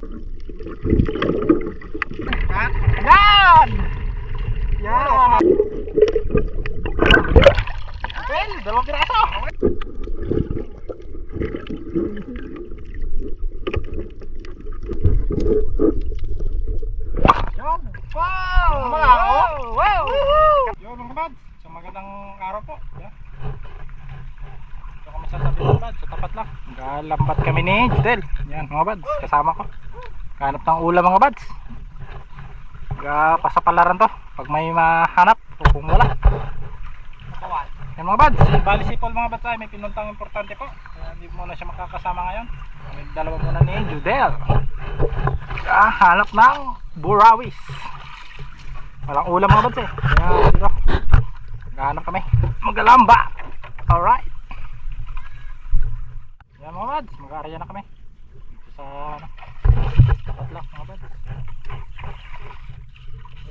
Yan! Yan! Well, dalawang piraso. Yan! Wow! Wow! Yun mga bads, so magandang araw po. Yan. Ito kami sa tabi mga bads, sa tapat lang. Naglambat kami ni Judel. Yan mga bads, kasama ko. Hanap ng ulam mga bads. Pasapalaran to pag may mahanap o kung wala. Yan mga bads, bali si Paul mga bads ay may pinuntang importante po. Kaya hindi muna siya makakasama ngayon. May dalawa muna ni Judel. Hanap ng burawis. Walang ulam mga bads eh. Kaya dito naghahanap kami. Magalamba. Alright. Yan mga bads, mag-aarya na kami. Dito sa tapat lang mga bads.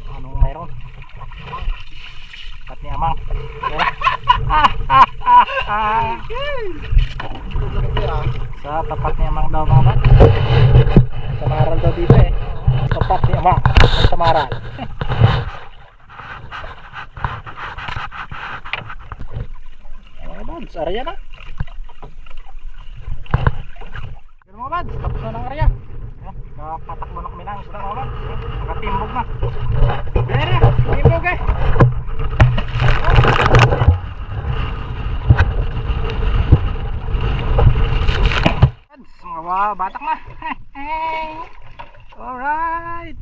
Anong mayroon? Tapat ni Amang. Sa tapat ni Amang daw mga bads. Samaral daw dito eh. Tapat ni Amang. Samaral. Mga bads, arya na. Yan mga bads, tapos na ng arya. Patakbo na kami ng isda mga bads. Magatimbog na. Yan na, timbog eh. Mga batak na. Alright.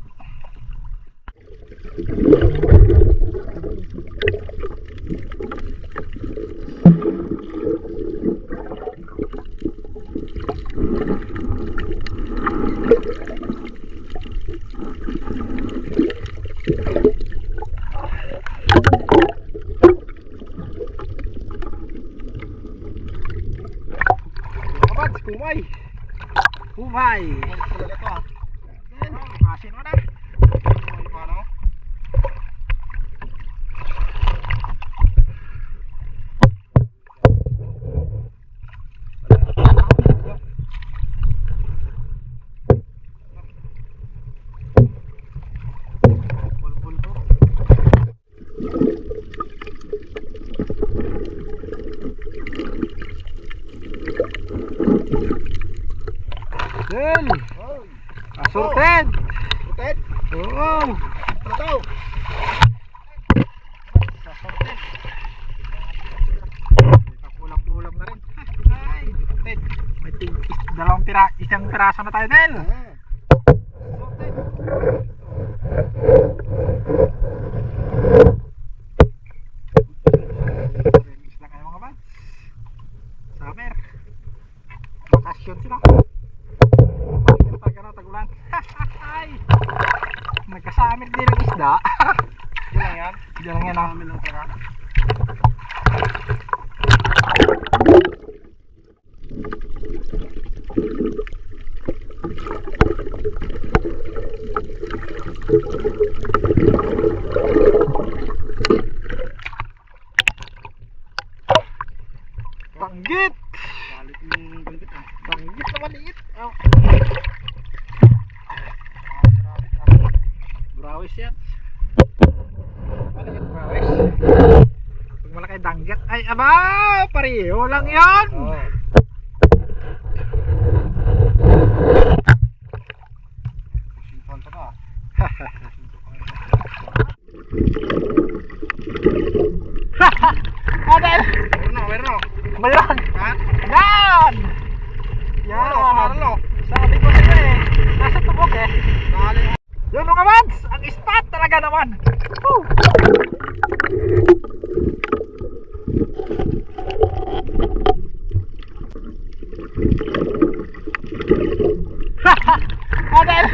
Kumay. Kumay. Asin mo na. Del! Asorted! Asorted? Oo! Ito! Asorted! Kulang-kulang na rin. Ay! Asorted! May isang piraso na tayo, Del! Asorted! Isla kayo mga bads. Summer! Bakasyon sila. Tagulan. Nagkasamit din ang isda. Hindi lang yan. Hindi lang yan. Hindi lang talaga. Banggit! Balit yung banggit ah. Banggit na maliit. Oh. Burawis yan. Maliit burawis. Pag malaki danggat. Ay aba! Pareho lang yan! Oh. Sintuan pa ka. Adel! Meron. Mayroon! Ha? Yan! Yan! Sumaralo! Sabi ko sa'yo eh. Nasa tubog eh. Yun mga bads! Ang spot talaga naman! Woo! Adel!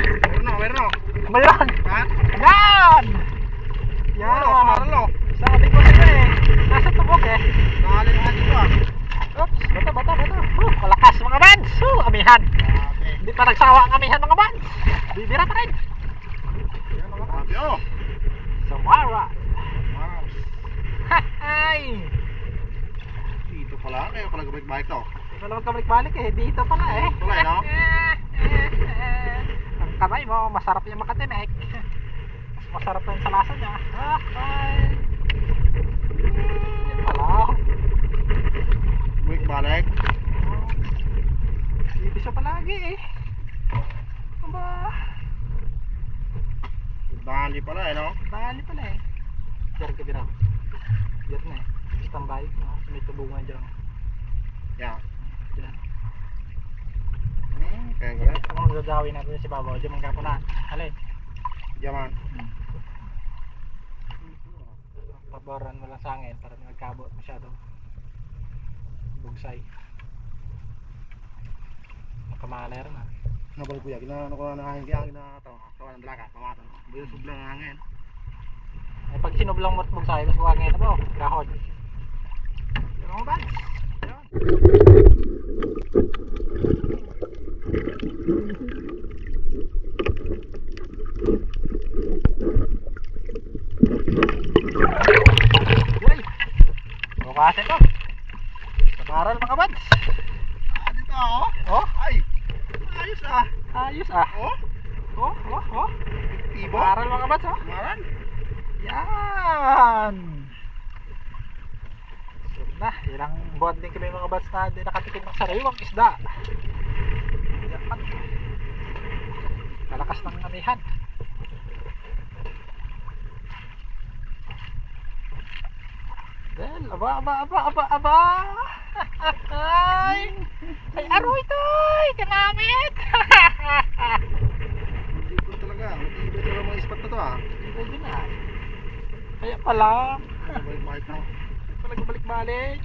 Meron! Mayroon! Ha? Yan! Yan! Sumaralo! Sabi ko sa'yo eh. Nasa tubog eh. Oops! Bata! Malakas mga bads! Amihan! Hindi pa nagsawa ang amihan mga bads! Bibira pa rin! Yan mga bads! Samara! Hay! Dito pala, kaya pala gabalik-balik to. Ito naman kabalik-balik eh, dito pala eh. Tulay no? masarap yung makatinik. Mas masarap pa yung sa lasa niya. Ay! Yan pala. Balik. Dito siya palagi eh. Aba. Dali pala eh, no? Dali pala eh. Diyan ka dyan. Diyan na eh. Standby. May tubungan dyan. Yeah. Diyan. Kaya gala. Kung gagawin natin si Babaw, diyan magkapo na. Alin? Yaman. Paboran mo lang sa hangin para nagkabot masyado. Bugsay. Nakamaler na. Nabal kuya, ginano ko na hangin kaya ginataw. Kawan ng dalaga, pamatan. Buyo sublang ang hangin. Ay pag sinublang mo at bugsay, mas huwag ngayon na po. Kahod. Yan mga ba? Yan. Yay! Bukasin ko. Kabaral mga bads. Dito oh. Oh, Ay! Ayos ah. ayos ah. Oh? Oh. Tibo? Kabaral mga bads oh. Maran? Yan. So na, ilang bonding kami mga bads na di nakatikim ng sariwang isda. Yan. Kalakas ng amihan. Well, aba. Ay, aroy toy, kanamit. Hindi ko talaga. Matibay talaga mga ispat na to ah. Pwede na. Kaya pala, Balik-balik na. talaga balik-balik.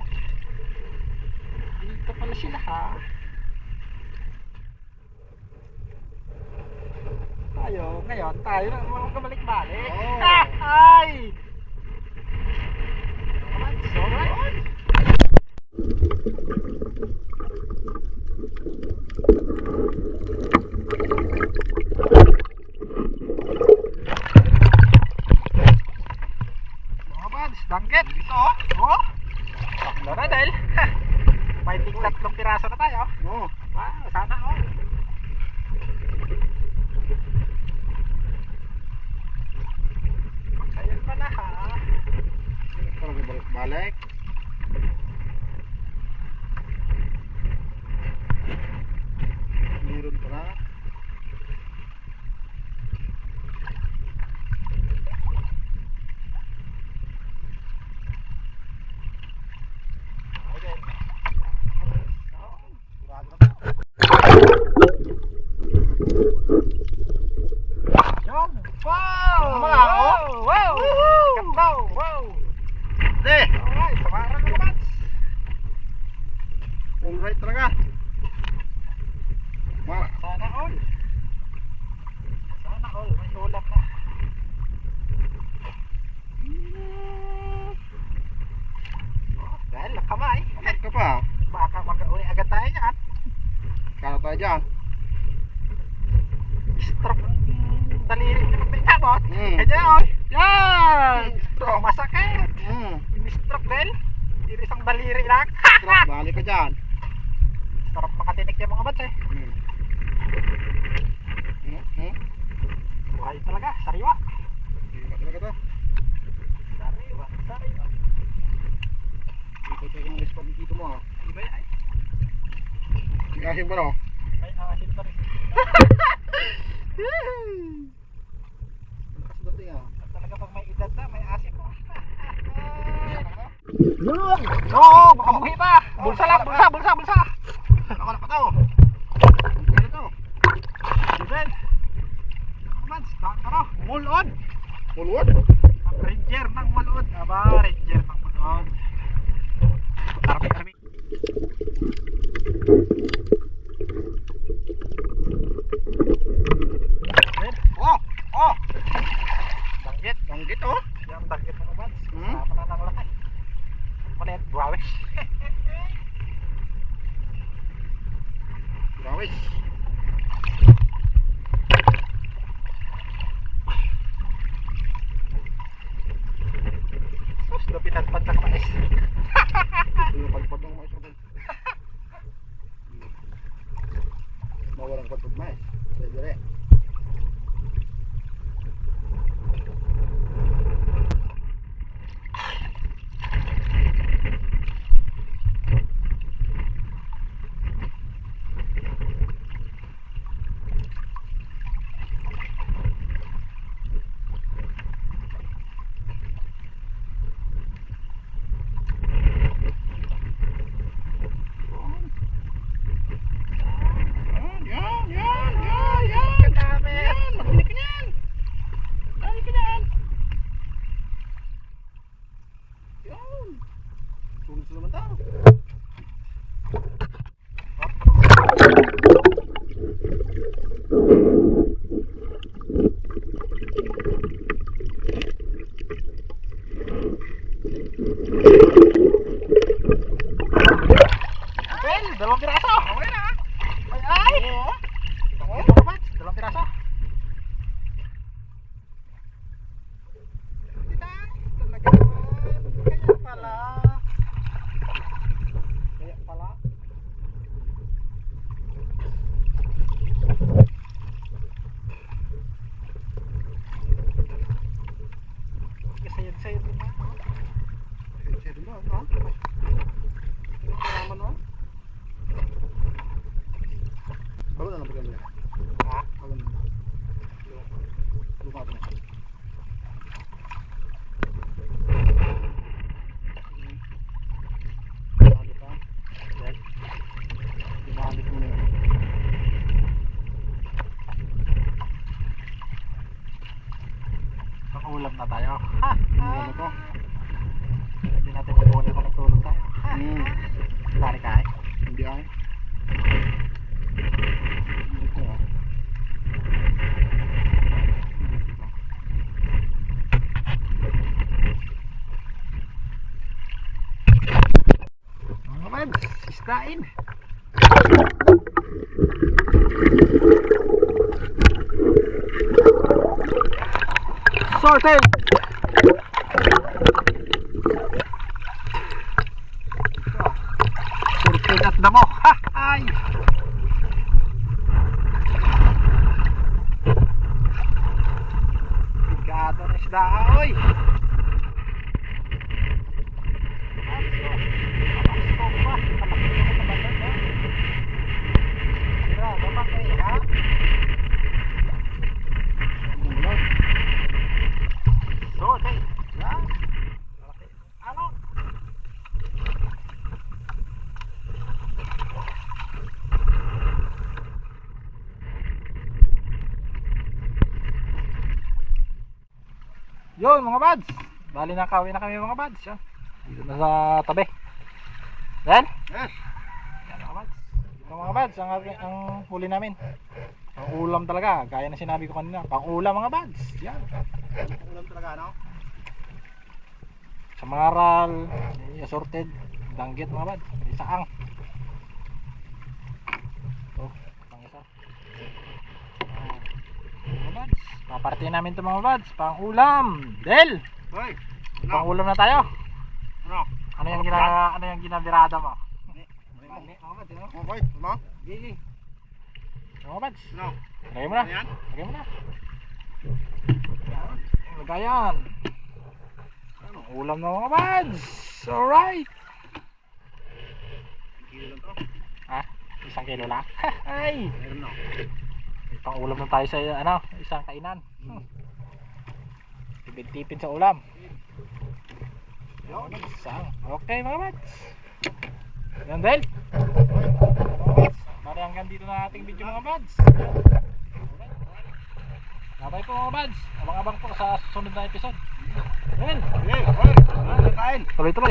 Dito pala sila ha. Ngayon tayo na mga kabalik-balik. Oh. Ay! That's alright. Mga bads, danggit. Ito oh. Tatlo na dahil. May tatlong piraso na tayo. Oo. Wow, sana oh. Ayan pala ha. Talaga balik-balik. Meron pala. Okay. Sigurado na to. Yun. Wow! Mga, oh. Wow! Woohoo! Ganda! Wow! Hindi! Alright, samaran mo ba? Alright talaga. Sana all. Sana all. May ulam na. Dahil nakamay. Amat ka pa. Baka mag-uli agad tayo yan. Kano tayo dyan? Stroke ang daliri na magpinabot. Hmm. Kaya all. Yan! Stroke. Masakit. Hindi stroke dahil. Hindi isang daliri lang. Trap, balik ka dyan. Sarap makatinik yung mga bats eh. Buhay talaga. Sariwa. Hindi ka talaga to. Sariwa. Dito tayo ng spot dito mo. Iba yan. Ikasin ba no? May asin pa rin. Lakas dating ah. Talaga pag may edad na, may asin po. Oo, baka buhi pa. Bulsa lang, bulsa. Ako na pa to. Ano to? Diben. Mans, ano? Mulod. Mulwad? Ranger ng mulod. Aba, ranger ng mulod. Army. Oh! Banggit oh. Yung target mo naman. Hmm? Sama na ng laki. Malit, buwawis. Gawis. Sus, lapit-lapit ng mais. Pagpad ng mais. ulam na tayo. Ano to? Hindi natin mag-ulam kung nagtulog tayo. Dari ka eh. Hindi ay. Ito ah. Mga man, isdain. Sorted! Sorted at damo. Ha! Ay! Bigado na isda. Oy! Yun mga bads, bali nakawin na kami mga bads. Yan. Dito na sa tabi. Then? Yes. Yan mga bads. Dito mga bads, ang huli namin. Pang ulam talaga, gaya na sinabi ko kanina. Pang ulam mga bads. Yan. Ulam talaga, no? Sa maral, assorted, danggit mga bads. May saang. Ito, pang isa. Mga bads, papartiin namin ito mga bads. Pang ulam. Del! Hoy! Pang ulam na tayo. Ano? Ano yung ginabirada mo? Mali, mga bads, no? Okay, ano? Gigi. Mga bads, Ano? lagay mo na. Ano yan? Lagay mo na. Lagayan. Ang ulam na mga bads. Alright. Kilo lang to. Ha? 1 kilo lang? Ay! Meron na. Pang ulam na tayo sa isang kainan. Tipid-tipid sa ulam. Isang. Okay mga bads. Yan Del. Bari hanggang dito na ating video mga bads. Bye po mga bads. Abang-abang po sa susunod na episode. Del. Okay, okay. Ano, kain? Tuloy-tuloy.